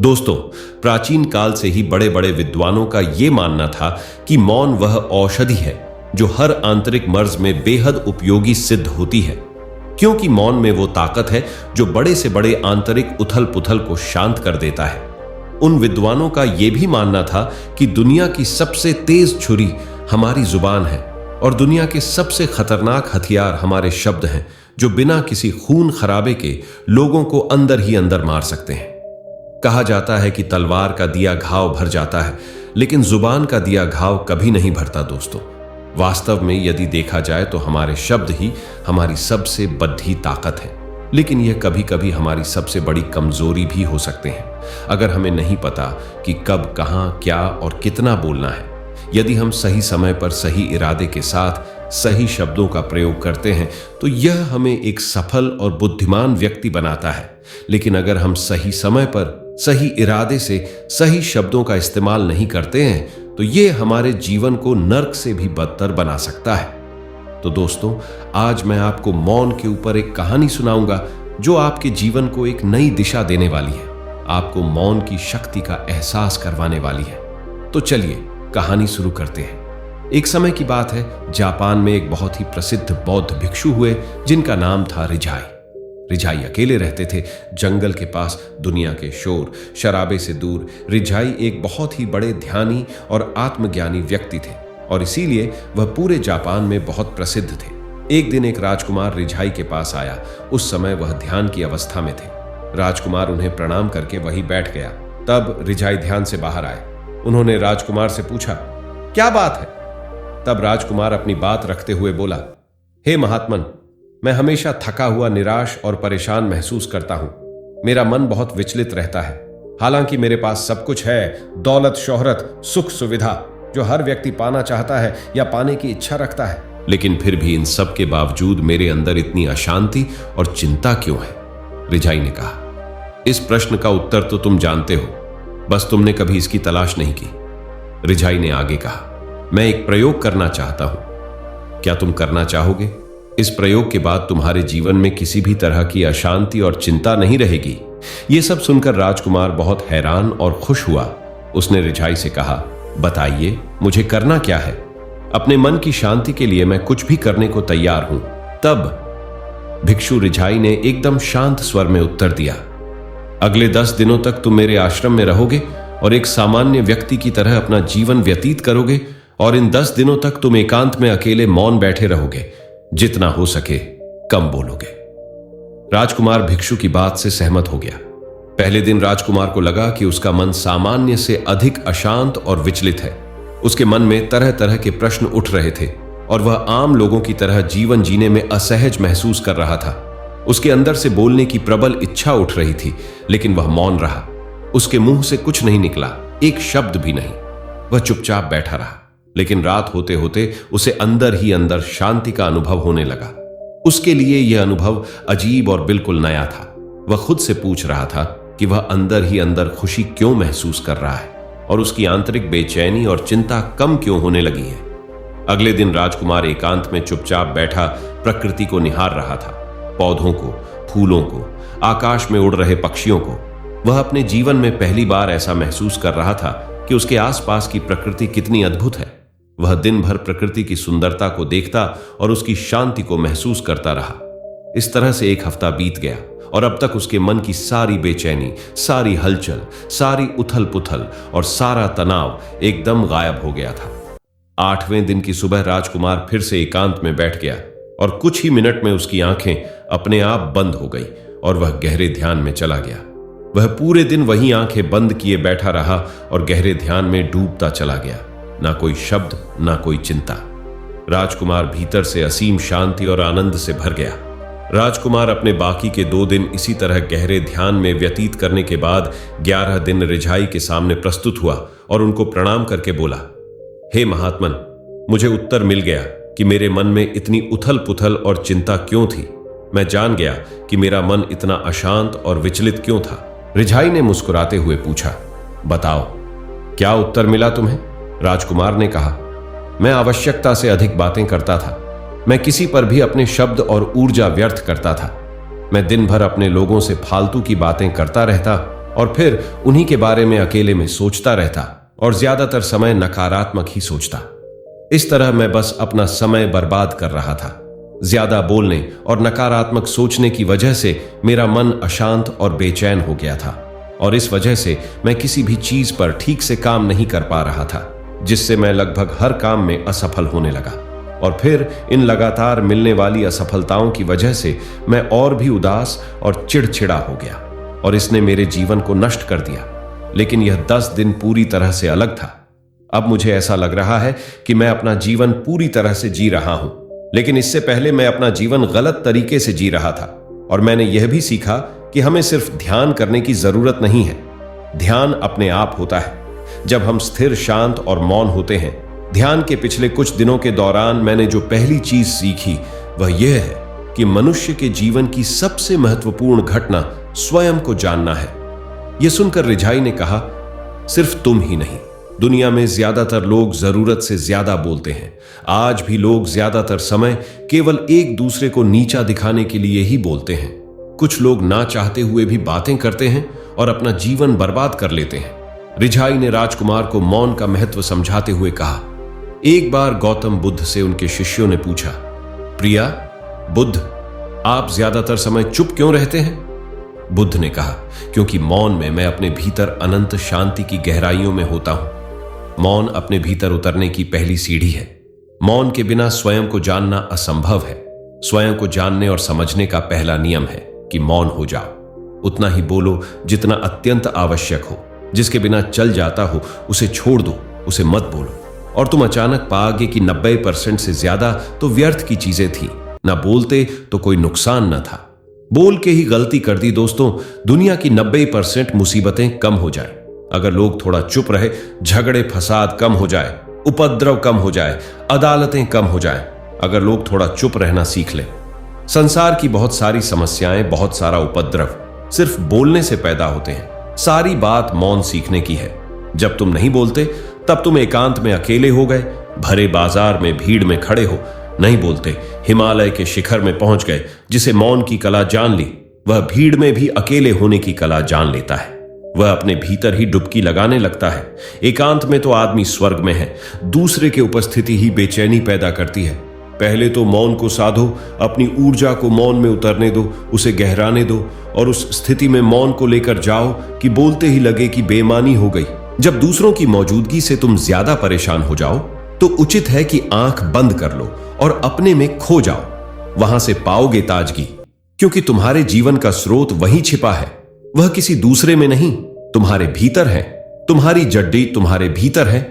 दोस्तों, प्राचीन काल से ही बड़े बड़े विद्वानों का यह मानना था कि मौन वह औषधि है जो हर आंतरिक मर्ज में बेहद उपयोगी सिद्ध होती है, क्योंकि मौन में वो ताकत है जो बड़े से बड़े आंतरिक उथल पुथल को शांत कर देता है। उन विद्वानों का यह भी मानना था कि दुनिया की सबसे तेज छुरी हमारी जुबान है और दुनिया के सबसे खतरनाक हथियार हमारे शब्द हैं, जो बिना किसी खून खराबे के लोगों को अंदर ही अंदर मार सकते हैं। कहा जाता है कि तलवार का दिया घाव भर जाता है, लेकिन जुबान का दिया घाव कभी नहीं भरता। दोस्तों, वास्तव में यदि देखा जाए तो हमारे शब्द ही हमारी सबसे बड़ी ताकत है, लेकिन यह कभी कभी हमारी सबसे बड़ी कमजोरी भी हो सकते हैं अगर हमें नहीं पता कि कब, कहां, क्या और कितना बोलना है। यदि हम सही समय पर सही इरादे के साथ सही शब्दों का प्रयोग करते हैं तो यह हमें एक सफल और बुद्धिमान व्यक्ति बनाता है, लेकिन अगर हम सही समय पर सही इरादे से सही शब्दों का इस्तेमाल नहीं करते हैं तो यह हमारे जीवन को नर्क से भी बदतर बना सकता है। तो दोस्तों, आज मैं आपको मौन के ऊपर एक कहानी सुनाऊंगा जो आपके जीवन को एक नई दिशा देने वाली है, आपको मौन की शक्ति का एहसास करवाने वाली है। तो चलिए कहानी शुरू करते हैं। एक समय की बात है, जापान में एक बहुत ही प्रसिद्ध बौद्ध भिक्षु हुए जिनका नाम था रिझाई। रिझाई अकेले रहते थे, जंगल के पास, दुनिया के शोर शराबे से दूर। रिझाई एक बहुत ही बड़े ध्यानी और आत्मज्ञानी व्यक्ति थे और इसीलिए वह पूरे जापान में बहुत प्रसिद्ध थे। एक दिन एक राजकुमार रिझाई के पास आया। उस समय वह ध्यान की अवस्था में थे। राजकुमार उन्हें प्रणाम करके वहीं बैठ गया। तब रिझाई ध्यान से बाहर आए। उन्होंने राजकुमार से पूछा, क्या बात है? तब राजकुमार अपनी बात रखते हुए बोला, हे महात्मन, मैं हमेशा थका हुआ, निराश और परेशान महसूस करता हूं। मेरा मन बहुत विचलित रहता है। हालांकि मेरे पास सब कुछ है, दौलत, शोहरत, सुख, सुविधा, जो हर व्यक्ति पाना चाहता है या पाने की इच्छा रखता है, लेकिन फिर भी इन सब के बावजूद मेरे अंदर इतनी अशांति और चिंता क्यों है? रिझाई ने कहा, इस प्रश्न का उत्तर तो तुम जानते हो, बस तुमने कभी इसकी तलाश नहीं की। रिझाई ने आगे कहा, मैं एक प्रयोग करना चाहता हूं, क्या तुम करना चाहोगे? इस प्रयोग के बाद तुम्हारे जीवन में किसी भी तरह की अशांति और चिंता नहीं रहेगी। यह सब सुनकर राजकुमार बहुत हैरान और खुश हुआ। उसने रिझाई से कहा, बताइए, मुझे करना क्या है? अपने मन की शांति के लिए मैं कुछ भी करने को तैयार हूं। तब भिक्षु रिझाई ने एकदम शांत स्वर में उत्तर दिया, अगले 10 दिनों तक तुम मेरे आश्रम में रहोगे और एक सामान्य व्यक्ति की तरह अपना जीवन व्यतीत करोगे, और इन 10 दिनों तक तुम एकांत में अकेले मौन बैठे रहोगे, जितना हो सके कम बोलोगे। राजकुमार भिक्षु की बात से सहमत हो गया। पहले दिन राजकुमार को लगा कि उसका मन सामान्य से अधिक अशांत और विचलित है। उसके मन में तरह तरह के प्रश्न उठ रहे थे और वह आम लोगों की तरह जीवन जीने में असहज महसूस कर रहा था। उसके अंदर से बोलने की प्रबल इच्छा उठ रही थी, लेकिन वह मौन रहा। उसके मुंह से कुछ नहीं निकला, एक शब्द भी नहीं। वह चुपचाप बैठा रहा। लेकिन रात होते होते उसे अंदर ही अंदर शांति का अनुभव होने लगा। उसके लिए यह अनुभव अजीब और बिल्कुल नया था। वह खुद से पूछ रहा था कि वह अंदर ही अंदर खुशी क्यों महसूस कर रहा है और उसकी आंतरिक बेचैनी और चिंता कम क्यों होने लगी है। अगले दिन राजकुमार एकांत में चुपचाप बैठा प्रकृति को निहार रहा था, पौधों को, फूलों को, आकाश में उड़ रहे पक्षियों को। वह अपने जीवन में पहली बार ऐसा महसूस कर रहा था कि उसके आसपास की प्रकृति कितनी अद्भुत है। वह दिन भर प्रकृति की सुंदरता को देखता और उसकी शांति को महसूस करता रहा। इस तरह से एक हफ्ता बीत गया और अब तक उसके मन की सारी बेचैनी, सारी हलचल, सारी उथल पुथल और सारा तनाव एकदम गायब हो गया था। 8वें दिन की सुबह राजकुमार फिर से एकांत में बैठ गया और कुछ ही मिनट में उसकी आंखें अपने आप बंद हो गई और वह गहरे ध्यान में चला गया। वह पूरे दिन वहीं आंखें बंद किए बैठा रहा और गहरे ध्यान में डूबता चला गया। ना कोई शब्द, ना कोई चिंता। राजकुमार भीतर से असीम शांति और आनंद से भर गया। राजकुमार अपने बाकी के 2 दिन इसी तरह गहरे ध्यान में व्यतीत करने के बाद 11 दिन रिझाई के सामने प्रस्तुत हुआ और उनको प्रणाम करके बोला, हे महात्मन, मुझे उत्तर मिल गया कि मेरे मन में इतनी उथल पुथल और चिंता क्यों थी। मैं जान गया कि मेरा मन इतना अशांत और विचलित क्यों था। रिझाई ने मुस्कुराते हुए पूछा, बताओ, क्या उत्तर मिला तुम्हें? राजकुमार ने कहा, मैं आवश्यकता से अधिक बातें करता था। मैं किसी पर भी अपने शब्द और ऊर्जा व्यर्थ करता था। मैं दिन भर अपने लोगों से फालतू की बातें करता रहता और फिर उन्हीं के बारे में अकेले में सोचता रहता और ज्यादातर समय नकारात्मक ही सोचता। इस तरह मैं बस अपना समय बर्बाद कर रहा था। ज्यादा बोलने और नकारात्मक सोचने की वजह से मेरा मन अशांत और बेचैन हो गया था और इस वजह से मैं किसी भी चीज पर ठीक से काम नहीं कर पा रहा था, जिससे मैं लगभग हर काम में असफल होने लगा। और फिर इन लगातार मिलने वाली असफलताओं की वजह से मैं और भी उदास और चिड़चिड़ा हो गया और इसने मेरे जीवन को नष्ट कर दिया। लेकिन यह 10 दिन पूरी तरह से अलग था। अब मुझे ऐसा लग रहा है कि मैं अपना जीवन पूरी तरह से जी रहा हूं, लेकिन इससे पहले मैं अपना जीवन गलत तरीके से जी रहा था। और मैंने यह भी सीखा कि हमें सिर्फ ध्यान करने की जरूरत नहीं है। ध्यान अपने आप होता है जब हम स्थिर, शांत और मौन होते हैं। ध्यान के पिछले कुछ दिनों के दौरान मैंने जो पहली चीज सीखी वह यह है कि मनुष्य के जीवन की सबसे महत्वपूर्ण घटना स्वयं को जानना है। यह सुनकर रिझाई ने कहा, सिर्फ तुम ही नहीं, दुनिया में ज्यादातर लोग जरूरत से ज्यादा बोलते हैं। आज भी लोग ज्यादातर समय केवल एक दूसरे को नीचा दिखाने के लिए ही बोलते हैं। कुछ लोग ना चाहते हुए भी बातें करते हैं और अपना जीवन बर्बाद कर लेते हैं। रिझाई ने राजकुमार को मौन का महत्व समझाते हुए कहा, एक बार गौतम बुद्ध से उनके शिष्यों ने पूछा, प्रिया, बुद्ध, आप ज्यादातर समय चुप क्यों रहते हैं? बुद्ध ने कहा, क्योंकि मौन में मैं अपने भीतर अनंत शांति की गहराइयों में होता हूं। मौन अपने भीतर उतरने की पहली सीढ़ी है। मौन के बिना स्वयं को जानना असंभव है। स्वयं को जानने और समझने का पहला नियम है कि मौन हो जाओ। उतना ही बोलो जितना अत्यंत आवश्यक हो। जिसके बिना चल जाता हो उसे छोड़ दो, उसे मत बोलो। और तुम अचानक पाओगे कि 90% से ज्यादा तो व्यर्थ की चीजें थी। ना बोलते तो कोई नुकसान न था। बोल के ही गलती कर दी दोस्तों, दुनिया की 90% मुसीबतें कम हो जाए। अगर लोग थोड़ा चुप रहे, झगड़े फसाद कम हो जाए, उपद्रव कम हो जाए, अदालतें कम हो जाए। अगर लोग थोड़ा चुप रहना सीख लें। संसार की बहुत सारी समस्याएं, बहुत सारा उपद्रव सिर्फ बोलने से पैदा होते हैं। सारी बात मौन सीखने की है। जब तुम नहीं बोलते तब तुम एकांत में अकेले हो गए, भरे बाजार में भीड़ में खड़े हो, नहीं बोलते, हिमालय के शिखर में पहुंच गए। जिसे मौन की कला जान ली, वह भीड़ में भी अकेले होने की कला जान लेता है। वह अपने भीतर ही डुबकी लगाने लगता है। एकांत में तो आदमी स्वर्ग में है। दूसरे की उपस्थिति ही बेचैनी पैदा करती है। पहले तो मौन को साधो, अपनी ऊर्जा को मौन में उतरने दो, उसे गहराने दो और उस स्थिति में मौन को लेकर जाओ कि बोलते ही लगे कि बेईमानी हो गई। जब दूसरों की मौजूदगी से तुम ज्यादा परेशान हो जाओ तो उचित है कि आंख बंद कर लो और अपने में खो जाओ। वहां से पाओगे ताजगी, क्योंकि तुम्हारे जीवन का स्रोत वहीं छिपा है। वह किसी दूसरे में नहीं, तुम्हारे भीतर है। तुम्हारी जड्डी तुम्हारे भीतर है।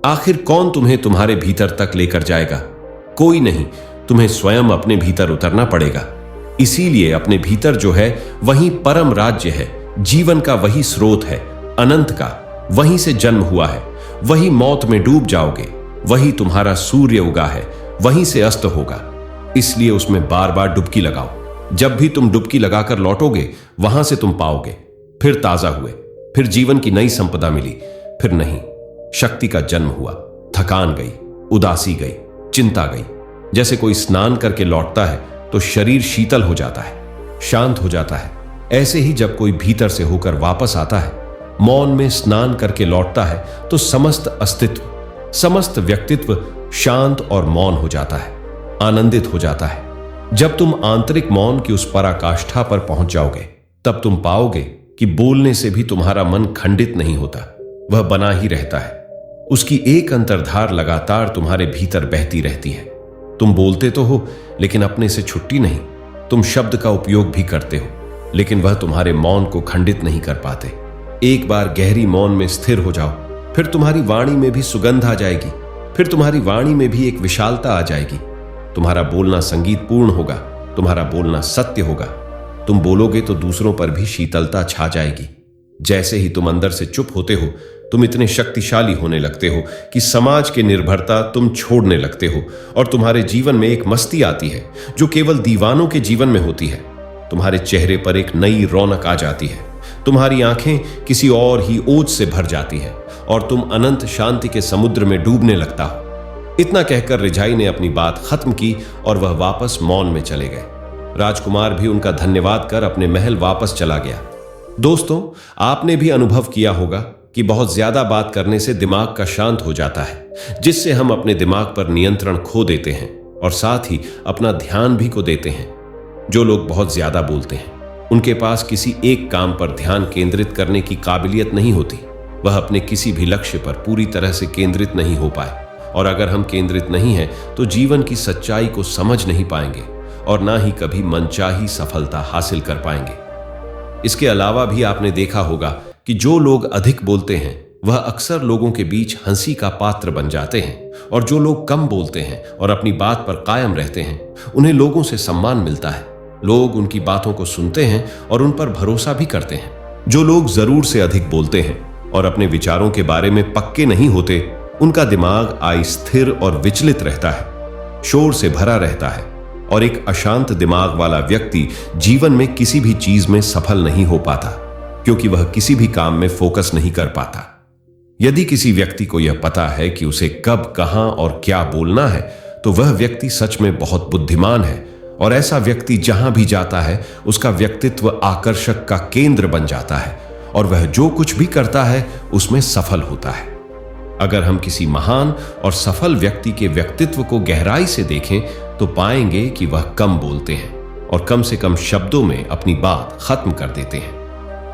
आखिर कौन तुम्हें तुम्हारे भीतर तक लेकर जाएगा? कोई नहीं। तुम्हें स्वयं अपने भीतर उतरना पड़ेगा। इसीलिए अपने भीतर जो है वही परम राज्य है। जीवन का वही स्रोत है, अनंत का। वहीं से जन्म हुआ है। वही मौत में डूब जाओगे। वही तुम्हारा सूर्य उगा है, वहीं से अस्त होगा। इसलिए उसमें बार बार डुबकी लगाओ। जब भी तुम डुबकी लगाकर लौटोगे, वहां से तुम पाओगे। फिर ताजा हुए, फिर जीवन की नई संपदा मिली। फिर नहीं, शक्ति का जन्म हुआ। थकान गई, उदासी गई, चिंता गई। जैसे कोई स्नान करके लौटता है तो शरीर शीतल हो जाता है, शांत हो जाता है। ऐसे ही जब कोई भीतर से होकर वापस आता है, मौन में स्नान करके लौटता है, तो समस्त अस्तित्व, समस्त व्यक्तित्व शांत और मौन हो जाता है, आनंदित हो जाता है। जब तुम आंतरिक मौन की उस पराकाष्ठा पर पहुंच जाओगे, तब तुम पाओगे कि बोलने से भी तुम्हारा मन खंडित नहीं होता, वह बना ही रहता है। उसकी एक अंतर्धार लगातार तुम्हारे भीतर बहती रहती है। तुम बोलते तो हो, लेकिन अपने से छुट्टी नहीं। तुम शब्द का उपयोग भी करते हो, लेकिन वह तुम्हारे मौन को खंडित नहीं कर पाते। एक बार गहरी मौन में स्थिर हो जाओ, फिर तुम्हारी वाणी में भी सुगंध आ जाएगी। फिर तुम्हारी वाणी में भी एक विशालता आ जाएगी। तुम्हारा बोलना संगीत पूर्ण होगा, तुम्हारा बोलना सत्य होगा। तुम बोलोगे तो दूसरों पर भी शीतलता छा जाएगी। जैसे ही तुम अंदर से चुप होते हो, तुम इतने शक्तिशाली होने लगते हो कि समाज की निर्भरता तुम छोड़ने लगते हो और तुम्हारे जीवन में एक मस्ती आती है जो केवल दीवानों के जीवन में होती है। तुम्हारे चेहरे पर एक नई रौनक आ जाती है। तुम्हारी आंखें किसी और ही ओज से भर जाती है और तुम अनंत शांति के समुद्र में डूबने लगता हो। इतना कहकर रिझाई ने अपनी बात खत्म की और वह वापस मौन में चले गए। राजकुमार भी उनका धन्यवाद कर अपने महल वापस चला गया। दोस्तों, आपने भी अनुभव किया होगा कि बहुत ज्यादा बात करने से दिमाग का शांत हो जाता है, जिससे हम अपने दिमाग पर नियंत्रण खो देते हैं और साथ ही अपना ध्यान भी खो देते हैं। जो लोग बहुत ज्यादा बोलते हैं उनके पास किसी एक काम पर ध्यान केंद्रित करने की काबिलियत नहीं होती। वह अपने किसी भी लक्ष्य पर पूरी तरह से केंद्रित नहीं हो पाए, और अगर हम केंद्रित नहीं हैं तो जीवन की सच्चाई को समझ नहीं पाएंगे और ना ही कभी मनचाही सफलता हासिल कर पाएंगे। इसके अलावा भी आपने देखा होगा कि जो लोग अधिक बोलते हैं वह अक्सर लोगों के बीच हंसी का पात्र बन जाते हैं, और जो लोग कम बोलते हैं और अपनी बात पर कायम रहते हैं उन्हें लोगों से सम्मान मिलता है। लोग उनकी बातों को सुनते हैं और उन पर भरोसा भी करते हैं। जो लोग जरूर से अधिक बोलते हैं और अपने विचारों के बारे में पक्के नहीं होते, उनका दिमाग अस्थिर और विचलित रहता है, शोर से भरा रहता है, और एक अशांत दिमाग वाला व्यक्ति जीवन में किसी भी चीज में सफल नहीं हो पाता, क्योंकि वह किसी भी काम में फोकस नहीं कर पाता। यदि किसी व्यक्ति को यह पता है कि उसे कब, कहां और क्या बोलना है, तो वह व्यक्ति सच में बहुत बुद्धिमान है, और ऐसा व्यक्ति जहां भी जाता है उसका व्यक्तित्व आकर्षक का केंद्र बन जाता है और वह जो कुछ भी करता है उसमें सफल होता है। अगर हम किसी महान और सफल व्यक्ति के व्यक्तित्व को गहराई से देखें तो पाएंगे कि वह कम बोलते हैं और कम से कम शब्दों में अपनी बात खत्म कर देते हैं।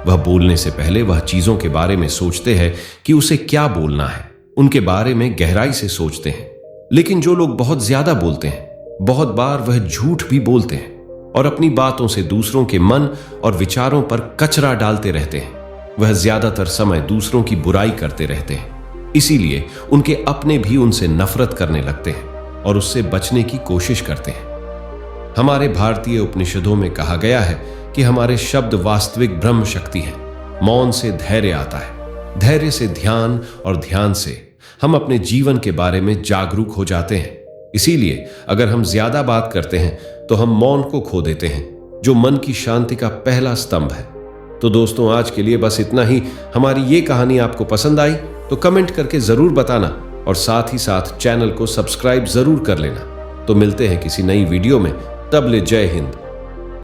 वह बोलने से पहले वह चीजों के बारे में सोचते हैं कि उसे क्या बोलना है, उनके बारे में गहराई से सोचते हैं। लेकिन जो लोग बहुत ज्यादा बोलते हैं, बहुत बार वह झूठ भी बोलते हैं और अपनी बातों से दूसरों के मन और विचारों पर कचरा डालते रहते हैं। वह ज्यादातर समय दूसरों की बुराई करते रहते हैं, इसीलिए उनके अपने भी उनसे नफरत करने लगते हैं और उससे बचने की कोशिश करते हैं। हमारे भारतीय उपनिषदों में कहा गया है कि हमारे शब्द वास्तविक ब्रह्म शक्ति है। मौन से धैर्य आता है, धैर्य से ध्यान, और ध्यान से हम अपने जीवन के बारे में जागरूक हो जाते हैं। इसीलिए अगर हम ज्यादा बात करते हैं तो हम मौन को खो देते हैं, जो मन की शांति का पहला स्तंभ है। तो दोस्तों, आज के लिए बस इतना ही। हमारी ये कहानी आपको पसंद आई तो कमेंट करके जरूर बताना, और साथ ही साथ चैनल को सब्सक्राइब जरूर कर लेना। तो मिलते हैं किसी नई वीडियो में, तब ले जय हिंद।